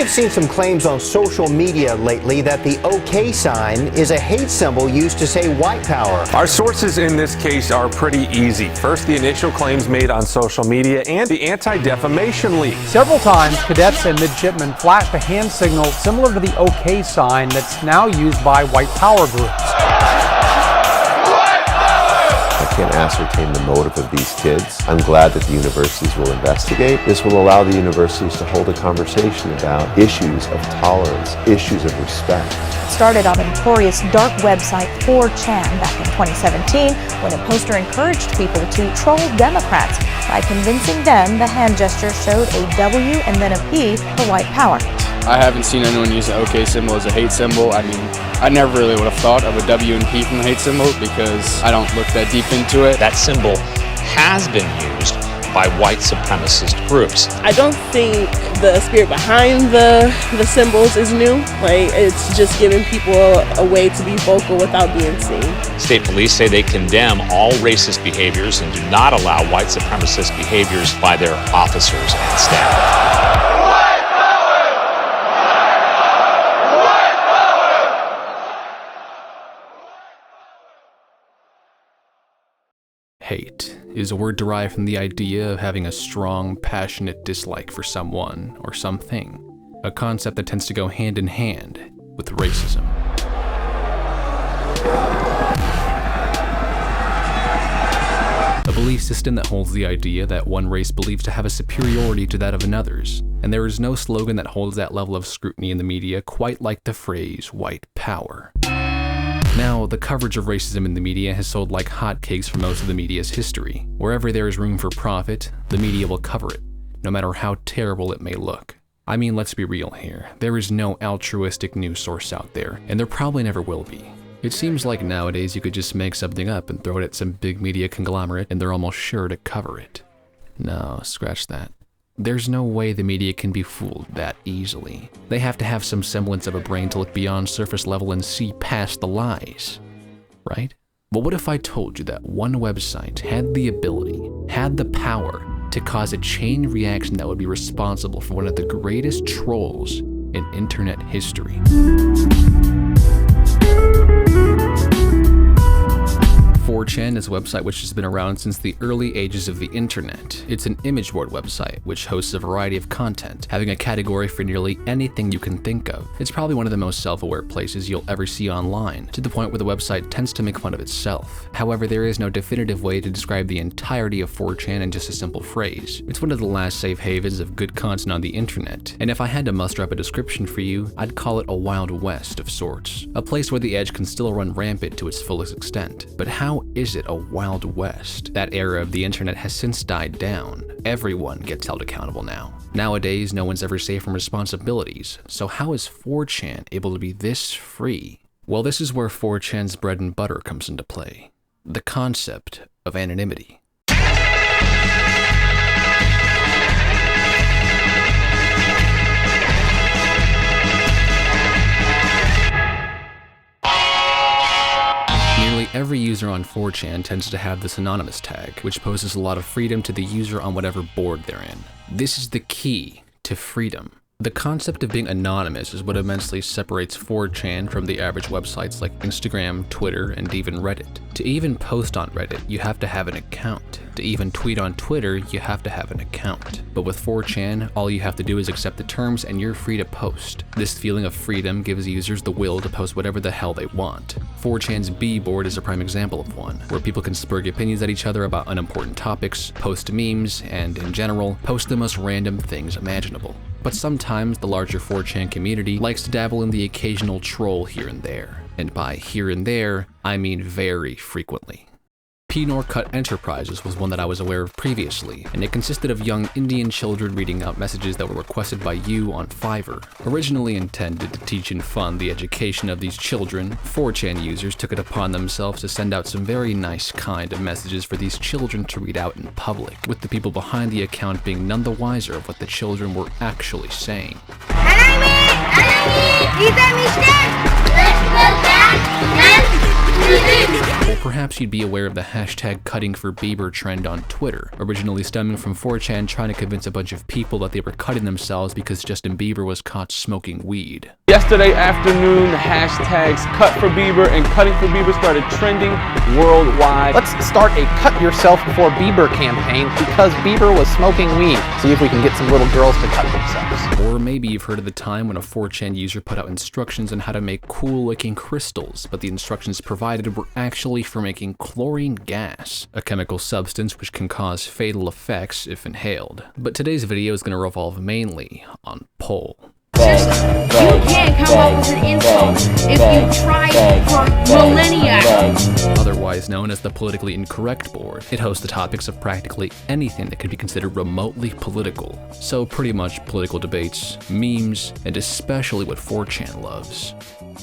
have seen some claims on social media lately that the OK sign is a hate symbol used to say white power. Our sources in this case are pretty easy. First, the initial claims made on social media and the Anti-Defamation League. Several times, cadets and midshipmen flashed a hand signal similar to the OK sign that's now used by white power groups. I can't ascertain the motive of these kids. I'm glad that the universities will investigate. This will allow the universities to hold a conversation about issues of tolerance, issues of respect. It started on a notorious dark website 4chan back in 2017 when a poster encouraged people to troll Democrats by convincing them the hand gesture showed a W and then a P for white power. I haven't seen anyone use the OK symbol as a hate symbol. I mean, I never really would have thought of a W and P from the hate symbol because I don't look that deep into it. That symbol has been used by white supremacist groups. I don't think the spirit behind the symbols is new. Like, it's just giving people a way to be vocal without being seen. State police say they condemn all racist behaviors and do not allow white supremacist behaviors by their officers and staff. Hate is a word derived from the idea of having a strong, passionate dislike for someone or something, a concept that tends to go hand in hand with racism. A belief system that holds the idea that one race believes to have a superiority to that of another's, and there is no slogan that holds that level of scrutiny in the media quite like the phrase white power. Now, the coverage of racism in the media has sold like hotcakes for most of the media's history. Wherever there is room for profit, the media will cover it, no matter how terrible it may look. I mean, let's be real here. There is no altruistic news source out there, and there probably never will be. It seems like nowadays you could just make something up and throw it at some big media conglomerate and they're almost sure to cover it. No, scratch that. There's no way the media can be fooled that easily. They have to have some semblance of a brain to look beyond surface level and see past the lies, right? Well, what if I told you that one website had the ability, had the power to cause a chain reaction that would be responsible for one of the greatest trolls in internet history? 4chan is a website which has been around since the early ages of the internet. It's an image board website which hosts a variety of content, having a category for nearly anything you can think of. It's probably one of the most self-aware places you'll ever see online, to the point where the website tends to make fun of itself. However, there is no definitive way to describe the entirety of 4chan in just a simple phrase. It's one of the last safe havens of good content on the internet, and if I had to muster up a description for you, I'd call it a Wild West of sorts. A place where the edge can still run rampant to its fullest extent. But how is it a Wild West? That era of the internet has since died down. Everyone gets held accountable now. Nowadays, no one's ever safe from responsibilities, so how is 4chan able to be this free? Well, this is where 4chan's bread and butter comes into play. The concept of anonymity. Every user on 4chan tends to have this anonymous tag, which poses a lot of freedom to the user on whatever board they're in. This is the key to freedom. The concept of being anonymous is what immensely separates 4chan from the average websites like Instagram, Twitter, and even Reddit. To even post on Reddit, you have to have an account. To even tweet on Twitter, you have to have an account. But with 4chan, all you have to do is accept the terms and you're free to post. This feeling of freedom gives users the will to post whatever the hell they want. 4chan's B board is a prime example of one, where people can spurge opinions at each other about unimportant topics, post memes, and in general, post the most random things imaginable. But sometimes the larger 4chan community likes to dabble in the occasional troll here and there. And by here and there, I mean very frequently. P-Norcut Enterprises was one that I was aware of previously, and it consisted of young Indian children reading out messages that were requested by you on Fiverr. Originally intended to teach and fund the education of these children, 4chan users took it upon themselves to send out some very nice kind of messages for these children to read out in public, with the people behind the account being none the wiser of what the children were actually saying. Or perhaps you'd be aware of the hashtag cutting for Bieber trend on Twitter, originally stemming from 4chan trying to convince a bunch of people that they were cutting themselves because Justin Bieber was caught smoking weed. Yesterday afternoon, the hashtags cut for Bieber and cutting for Bieber started trending worldwide. Let's start a cut yourself before Bieber campaign because Bieber was smoking weed. See if we can get some little girls to cut themselves. Or maybe you've heard of the time when a 4chan user put out instructions on how to make cool-looking crystals, but the instructions provided were actually for making chlorine gas, a chemical substance which can cause fatal effects if inhaled. But today's video is going to revolve mainly on pole. You can't come up with an insult if you tried it for millennia. Otherwise known as the Politically Incorrect Board, it hosts the topics of practically anything that could be considered remotely political. So pretty much political debates, memes, and especially what 4chan loves,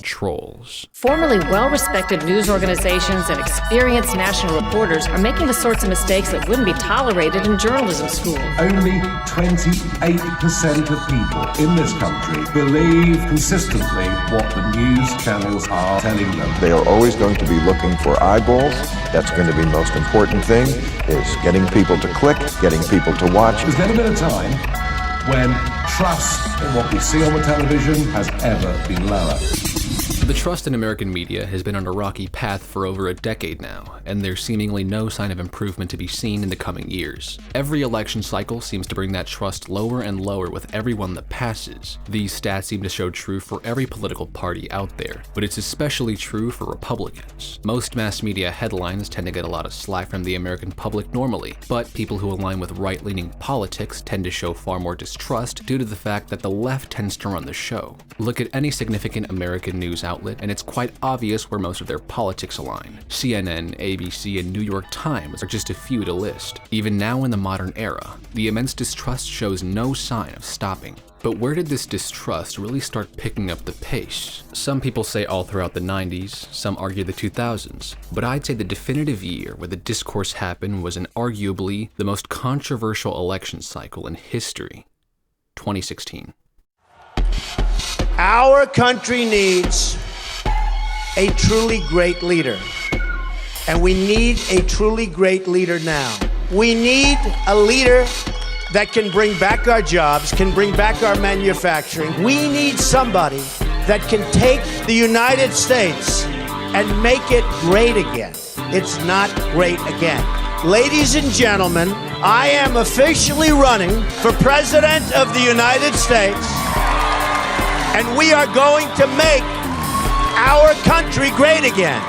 trolls. Formerly well-respected news organizations and experienced national reporters are making the sorts of mistakes that wouldn't be tolerated in journalism school. Only 28% of people in this country believe consistently what the news channels are telling them. They are always going to be looking for eyeballs. That's going to be the most important thing, is getting people to click, getting people to watch. There's never been a time when trust in what we see on the television has ever been lower. The trust in American media has been on a rocky path for over a decade now, and there's seemingly no sign of improvement to be seen in the coming years. Every election cycle seems to bring that trust lower and lower with every one that passes. These stats seem to show true for every political party out there, but it's especially true for Republicans. Most mass media headlines tend to get a lot of slack from the American public normally, but people who align with right-leaning politics tend to show far more distrust due to the fact that the left tends to run the show. Look at any significant American news outlet, and it's quite obvious where most of their politics align. CNN, ABC, and New York Times are just a few to list. Even now in the modern era, the immense distrust shows no sign of stopping. But where did this distrust really start picking up the pace? Some people say all throughout the 90s, some argue the 2000s, but I'd say the definitive year where the discourse happened was in arguably the most controversial election cycle in history, 2016. Our country needs a truly great leader, and we need a truly great leader now. We need a leader that can bring back our jobs, can bring back our manufacturing. We need somebody that can take the United States and make it great again. It's not great again. Ladies and gentlemen, I am officially running for President of the United States, and we are going to make our country great again.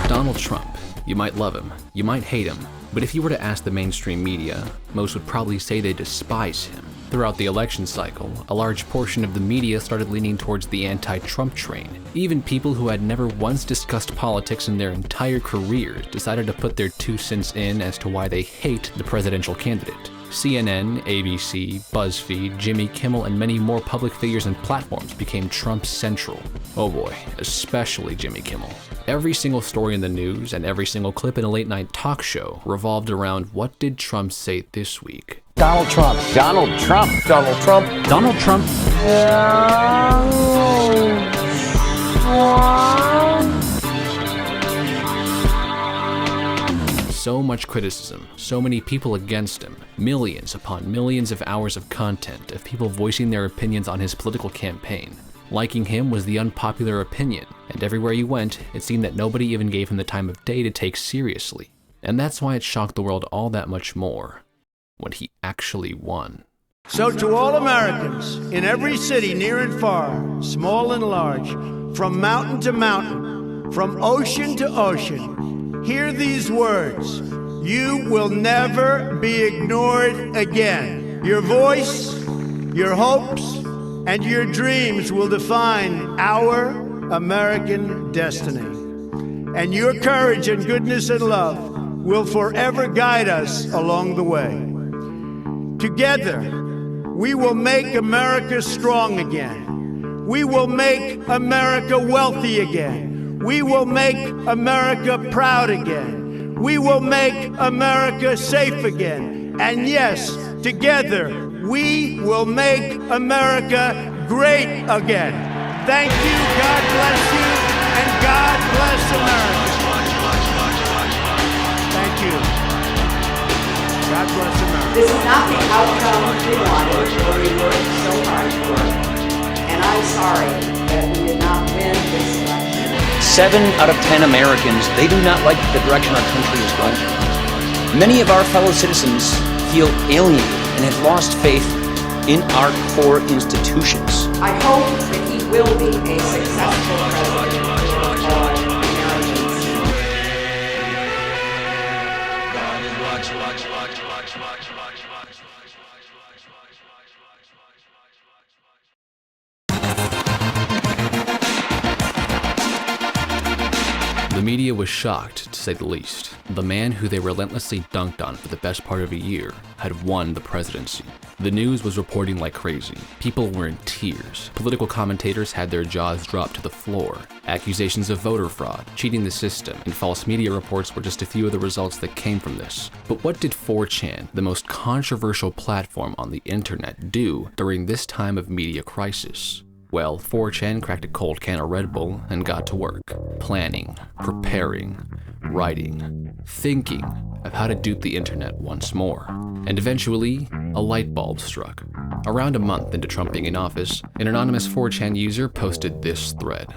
Donald Trump. You might love him, you might hate him, but if you were to ask the mainstream media, most would probably say they despise him. Throughout the election cycle, a large portion of the media started leaning towards the anti-Trump train. Even people who had never once discussed politics in their entire careers decided to put their 2 cents in as to why they hate the presidential candidate. CNN, ABC, BuzzFeed, Jimmy Kimmel, and many more public figures and platforms became Trump central. Oh boy, especially Jimmy Kimmel. Every single story in the news and every single clip in a late-night talk show revolved around what did Trump say this week. Donald Trump. Donald Trump. Donald Trump. Donald Trump. So much criticism, so many people against him, millions upon millions of hours of content of people voicing their opinions on his political campaign. Liking him was the unpopular opinion, and everywhere he went, it seemed that nobody even gave him the time of day to take seriously. And that's why it shocked the world all that much more when he actually won. So to all Americans, in every city, near and far, small and large, from mountain to mountain, from ocean to ocean, hear these words: you will never be ignored again. Your voice, your hopes, and your dreams will define our American destiny. And your courage and goodness and love will forever guide us along the way. Together, we will make America strong again. We will make America wealthy again. We will make America proud again. We will make America safe again. And yes, together, we will make America great again. Thank you, God bless you, And God bless America. Thank you. God bless America. This is not the outcome we wanted, or we worked so hard for. And I'm sorry that we did not win this election. 7 out of 10 Americans, they do not like the direction our country is going. Many of our fellow citizens feel alienated and have lost faith in our core institutions. I hope that he will be a successful president for all Americans. The media was shocked, to say the least. The man who they relentlessly dunked on for the best part of a year had won the presidency. The news was reporting like crazy. People were in tears. Political commentators had their jaws dropped to the floor. Accusations of voter fraud, cheating the system, and false media reports were just a few of the results that came from this. But what did 4chan, the most controversial platform on the internet, do during this time of media crisis? Well, 4chan cracked a cold can of Red Bull and got to work. Planning, preparing, writing, thinking of how to dupe the internet once more. And eventually, a light bulb struck. Around a month into Trump being in office, an anonymous 4chan user posted this thread.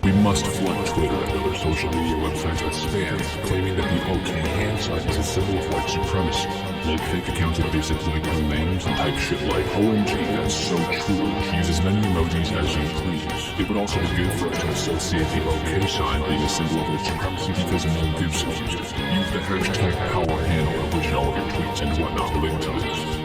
We must flood Twitter and other social media websites with spam, claiming that the OK hand sign is a symbol of white supremacy. Make fake accounts that basically become names and type shit like, OMG, that's so true. Use as many emojis as you please. It would also be good for us to associate the OK sign being a symbol of white supremacy because men do so. Use the hashtag power handle of which in all of your tweets and whatnot relate to this.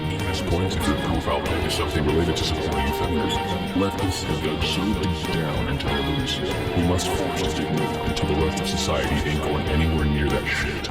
Points if your profile pic is something related to supporting feminism. Leftists have dug so deep down into their beliefs. We must force this to move until the rest of society ain't going anywhere near that shit.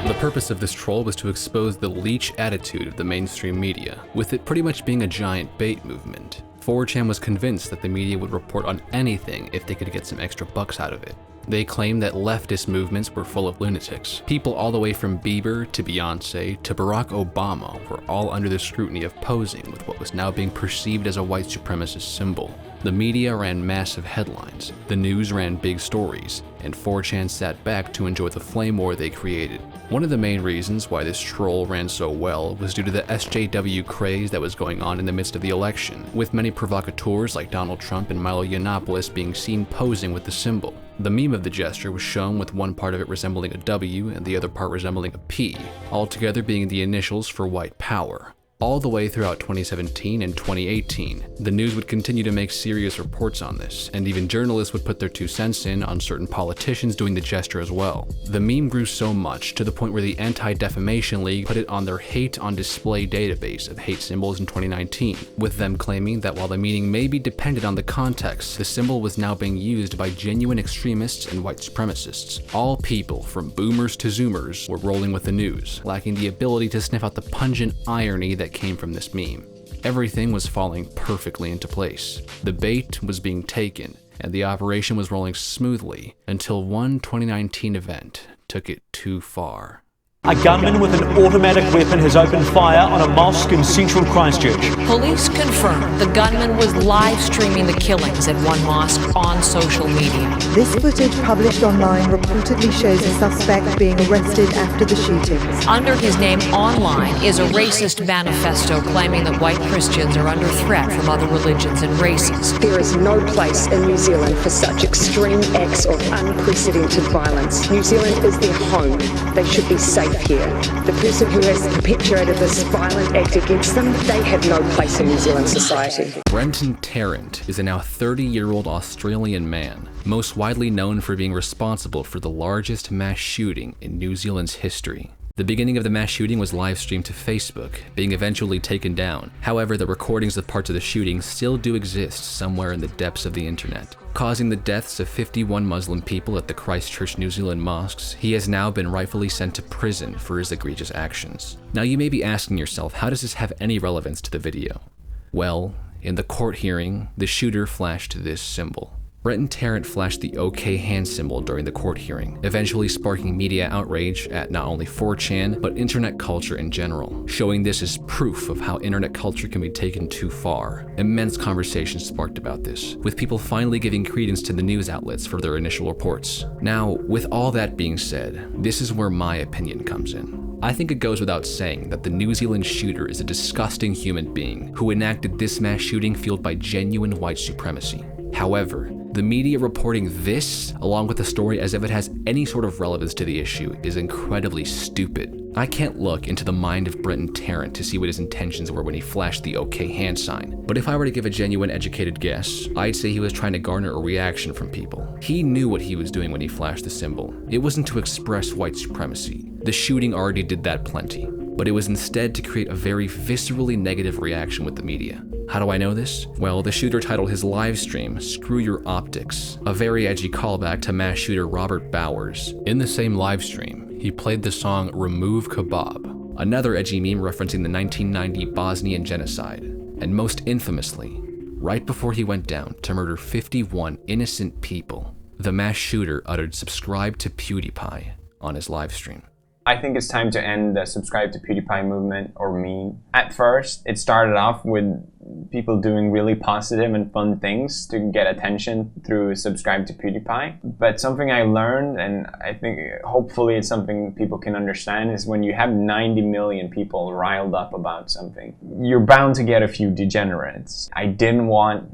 The purpose of this troll was to expose the leech attitude of the mainstream media, with it pretty much being a giant bait movement. 4chan was convinced that the media would report on anything if they could get some extra bucks out of it. They claimed that leftist movements were full of lunatics. People all the way from Bieber to Beyonce to Barack Obama were all under the scrutiny of posing with what was now being perceived as a white supremacist symbol. The media ran massive headlines, the news ran big stories, and 4chan sat back to enjoy the flame war they created. One of the main reasons why this troll ran so well was due to the SJW craze that was going on in the midst of the election, with many provocateurs like Donald Trump and Milo Yiannopoulos being seen posing with the symbol. The meme of the gesture was shown with one part of it resembling a W and the other part resembling a P, altogether being the initials for white power. All the way throughout 2017 and 2018, the news would continue to make serious reports on this, and even journalists would put their 2 cents in on certain politicians doing the gesture as well. The meme grew so much to the point where the Anti-Defamation League put it on their Hate on Display database of hate symbols in 2019, with them claiming that while the meaning may be dependent on the context, the symbol was now being used by genuine extremists and white supremacists. All people, from boomers to zoomers, were rolling with the news, lacking the ability to sniff out the pungent irony that came from this meme. Everything was falling perfectly into place. The bait was being taken, and the operation was rolling smoothly until one 2019 event took it too far. A gunman with an automatic weapon has opened fire on a mosque in central Christchurch. Police confirm the gunman was live streaming the killings at one mosque on social media. This footage published online reportedly shows a suspect being arrested after the shootings. Under his name online is a racist manifesto claiming that white Christians are under threat from other religions and races. There is no place in New Zealand for such extreme acts of unprecedented violence. New Zealand is their home. They should be safe here. The person who has perpetrated this violent act against them, they have no place in New Zealand society. Brenton Tarrant is a now 30-year-old Australian man, most widely known for being responsible for the largest mass shooting in New Zealand's history. The beginning of the mass shooting was live streamed to Facebook, being eventually taken down. However, the recordings of parts of the shooting still do exist somewhere in the depths of the internet. Causing the deaths of 51 Muslim people at the Christchurch, New Zealand mosques, he has now been rightfully sent to prison for his egregious actions. Now you may be asking yourself, how does this have any relevance to the video? Well, in the court hearing, the shooter flashed this symbol. Brenton Tarrant flashed the OK hand symbol during the court hearing, eventually sparking media outrage at not only 4chan, but internet culture in general, showing this as proof of how internet culture can be taken too far. Immense conversations sparked about this, with people finally giving credence to the news outlets for their initial reports. Now, with all that being said, this is where my opinion comes in. I think it goes without saying that the New Zealand shooter is a disgusting human being who enacted this mass shooting fueled by genuine white supremacy. However, the media reporting this, along with the story as if it has any sort of relevance to the issue, is incredibly stupid. I can't look into the mind of Brenton Tarrant to see what his intentions were when he flashed the OK hand sign, but if I were to give a genuine educated guess, I'd say he was trying to garner a reaction from people. He knew what he was doing when he flashed the symbol. It wasn't to express white supremacy. The shooting already did that plenty, but it was instead to create a very viscerally negative reaction with the media. How do I know this? Well, the shooter titled his live stream, "Screw Your Optics," a very edgy callback to mass shooter Robert Bowers. In the same live stream, he played the song "Remove Kebab," another edgy meme referencing the 1990 Bosnian genocide. And most infamously, right before he went down to murder 51 innocent people, the mass shooter uttered "Subscribe to PewDiePie" on his live stream. I think it's time to end the subscribe to PewDiePie movement or meme. At first, it started off with people doing really positive and fun things to get attention through subscribe to PewDiePie. But something I learned, and I think hopefully it's something people can understand, is when you have 90 million people riled up about something, you're bound to get a few degenerates. I didn't want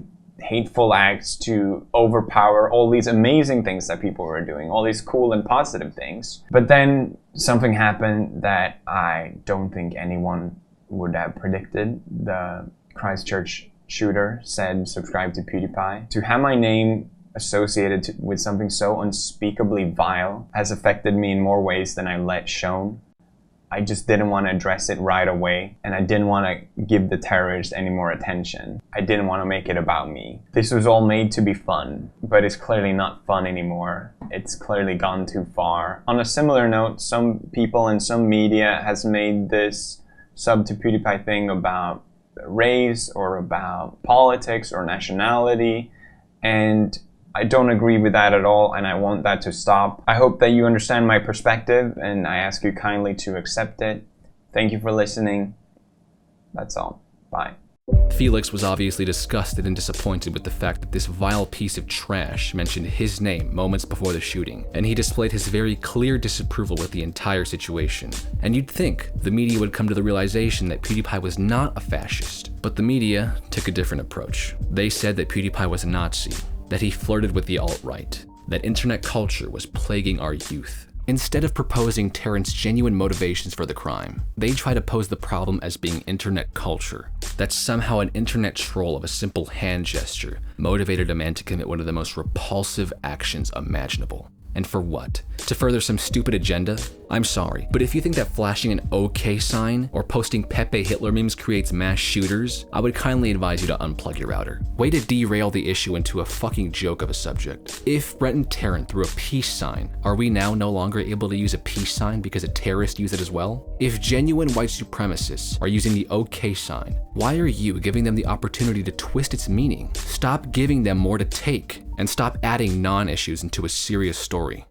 hateful acts to overpower all these amazing things that people were doing, all these cool and positive things. But then something happened that I don't think anyone would have predicted. The Christchurch shooter said, "Subscribe to PewDiePie." To have my name associated with something so unspeakably vile has affected me in more ways than I let shown. I just didn't want to address it right away, and I didn't want to give the terrorists any more attention. I didn't want to make it about me. This was all made to be fun, but it's clearly not fun anymore. It's clearly gone too far. On a similar note, some people in some media has made this sub to PewDiePie thing about race or about politics or nationality, and I don't agree with that at all, and I want that to stop. I hope that you understand my perspective, and I ask you kindly to accept it. Thank you for listening. That's all. Bye. Felix was obviously disgusted and disappointed with the fact that this vile piece of trash mentioned his name moments before the shooting, and he displayed his very clear disapproval with the entire situation. And you'd think the media would come to the realization that PewDiePie was not a fascist, but the media took a different approach. They said that PewDiePie was a Nazi, that he flirted with the alt-right, that internet culture was plaguing our youth. Instead of proposing Tarrant's genuine motivations for the crime, they try to pose the problem as being internet culture, that somehow an internet troll of a simple hand gesture motivated a man to commit one of the most repulsive actions imaginable. And for what? To further some stupid agenda? I'm sorry, but if you think that flashing an OK sign or posting Pepe Hitler memes creates mass shooters, I would kindly advise you to unplug your router. Way to derail the issue into a fucking joke of a subject. If Brenton Tarrant threw a peace sign, are we now no longer able to use a peace sign because a terrorist used it as well? If genuine white supremacists are using the OK sign, why are you giving them the opportunity to twist its meaning? Stop giving them more to take, and stop adding non-issues into a serious story.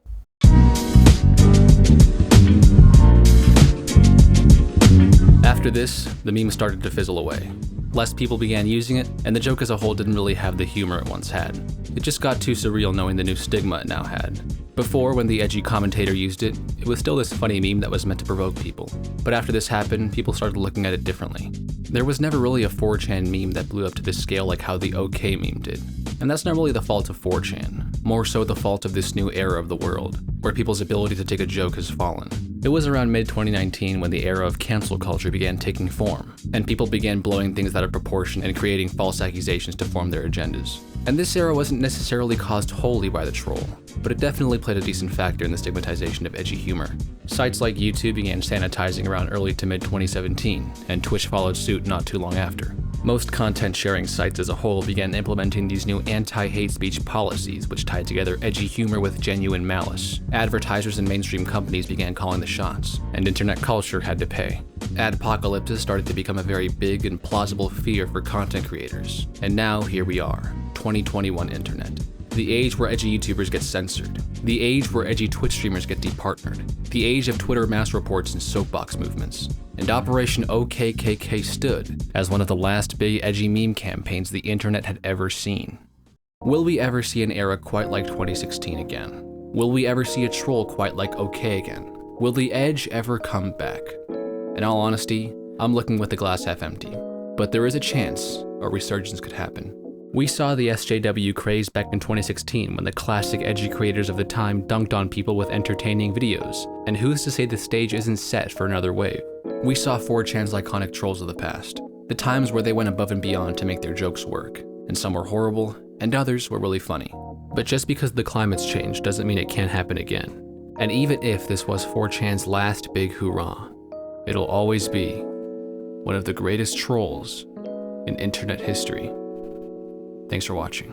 After this, the meme started to fizzle away. Less people began using it, and the joke as a whole didn't really have the humor it once had. It just got too surreal knowing the new stigma it now had. Before, when the edgy commentator used it, it was still this funny meme that was meant to provoke people. But after this happened, people started looking at it differently. There was never really a 4chan meme that blew up to this scale like how the OK meme did. And that's not really the fault of 4chan, more so the fault of this new era of the world, where people's ability to take a joke has fallen. It was around mid-2019 when the era of cancel culture began taking form, and people began blowing things out of proportion and creating false accusations to form their agendas. And this era wasn't necessarily caused wholly by the troll, but it definitely played a decent factor in the stigmatization of edgy humor. Sites like YouTube began sanitizing around early to mid-2017, and Twitch followed suit not too long after. Most content sharing sites as a whole began implementing these new anti-hate speech policies, which tied together edgy humor with genuine malice. Advertisers and mainstream companies began calling the shots, and internet culture had to pay. Adpocalypses started to become a very big and plausible fear for content creators. And now here we are, 2021 internet. The age where edgy YouTubers get censored. The age where edgy Twitch streamers get departnered. The age of Twitter mass reports and soapbox movements. And Operation OKKK stood as one of the last big edgy meme campaigns the internet had ever seen. Will we ever see an era quite like 2016 again? Will we ever see a troll quite like OK again? Will the edge ever come back? In all honesty, I'm looking with the glass half empty. But there is a chance a resurgence could happen. We saw the SJW craze back in 2016 when the classic edgy creators of the time dunked on people with entertaining videos, and who's to say the stage isn't set for another wave? We saw 4chan's iconic trolls of the past, the times where they went above and beyond to make their jokes work, and some were horrible, and others were really funny. But just because the climate's changed doesn't mean it can't happen again. And even if this was 4chan's last big hoorah, it'll always be one of the greatest trolls in internet history. Thanks for watching.